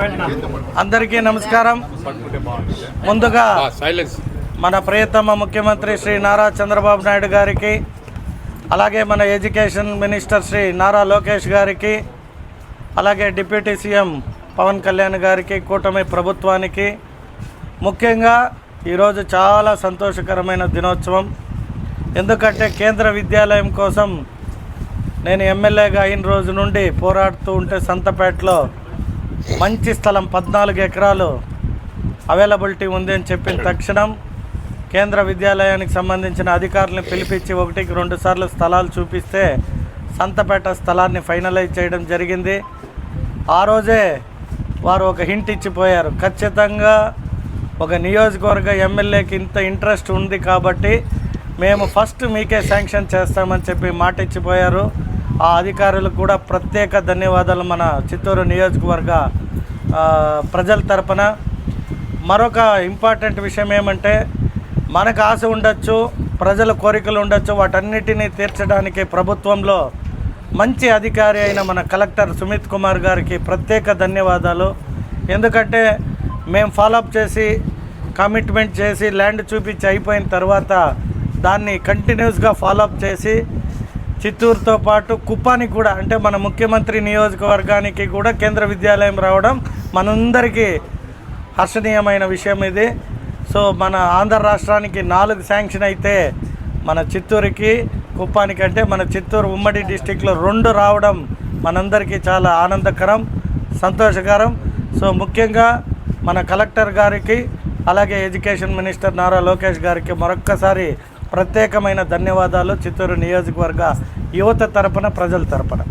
అందరికీ నమస్కారం. ముందుగా మన ప్రియతమ ముఖ్యమంత్రి శ్రీ నారా చంద్రబాబు నాయుడు గారికి, అలాగే మన ఎడ్యుకేషన్ మినిస్టర్ శ్రీ నారా లోకేష్ గారికి, అలాగే డిప్యూటీ సీఎం పవన్ కళ్యాణ్ గారికి, కూటమి ప్రభుత్వానికి ముఖ్యంగా ఈరోజు చాలా సంతోషకరమైన దినోత్సవం. ఎందుకంటే కేంద్ర విద్యాలయం కోసం నేను ఎమ్మెల్యేగా అయిన రోజు నుండి పోరాడుతూ ఉంటే సంతపేటలో మంచి స్థలం 14 ఎకరాలు అవైలబిలిటీ ఉంది అని చెప్పిన తక్షణం కేంద్ర విద్యాలయానికి సంబంధించిన అధికారులను పిలిపించి 1-2 సార్లు స్థలాలు చూపిస్తే సంతపేట స్థలాన్ని ఫైనలైజ్ చేయడం జరిగింది. ఆ రోజే వారు ఒక హింట్ ఇచ్చిపోయారు, ఖచ్చితంగా ఒక నియోజకవర్గ ఎమ్మెల్యేకి ఇంత ఇంట్రెస్ట్ ఉంది కాబట్టి మేము ఫస్ట్ మీకే శాంక్షన్ చేస్తామని చెప్పి మాట ఇచ్చిపోయారు. ఆ అధికారులకు కూడా ప్రత్యేక ధన్యవాదాలు మన చిత్తూరు నియోజకవర్గ ప్రజల తరపున. మరొక ఇంపార్టెంట్ విషయం ఏమంటే, మనకు ఆశ ఉండొచ్చు, ప్రజల కోరికలు ఉండొచ్చు, వాటన్నిటినీ తీర్చడానికి ప్రభుత్వంలో మంచి అధికారి అయిన మన కలెక్టర్ సుమిత్ కుమార్ గారికి ప్రత్యేక ధన్యవాదాలు. ఎందుకంటే మేము ఫాలోఅప్ చేసి కమిట్మెంట్ చేసి ల్యాండ్ చూపించి అయిపోయిన తర్వాత దాన్ని కంటిన్యూస్గా ఫాలోఅప్ చేసి చిత్తూరుతో పాటు కుప్పానికి కూడా, అంటే మన ముఖ్యమంత్రి నియోజకవర్గానికి కూడా కేంద్ర విద్యాలయం రావడం మనందరికీ హర్షణీయమైన విషయం ఇది. సో మన ఆంధ్ర రాష్ట్రానికి 4 శాంక్షన్ అయితే మన చిత్తూరుకి, కుప్పానికి, అంటే మన చిత్తూరు ఉమ్మడి డిస్టిక్లో 2 రావడం మనందరికీ చాలా ఆనందకరం, సంతోషకరం. సో ముఖ్యంగా మన కలెక్టర్ గారికి, అలాగే ఎడ్యుకేషన్ మినిస్టర్ నారా లోకేష్ గారికి మరొక్కసారి ప్రత్యేకమైన ధన్యవాదాలు చిత్తూరు నియోజకవర్గ యువత తరపున, ప్రజల తరపున.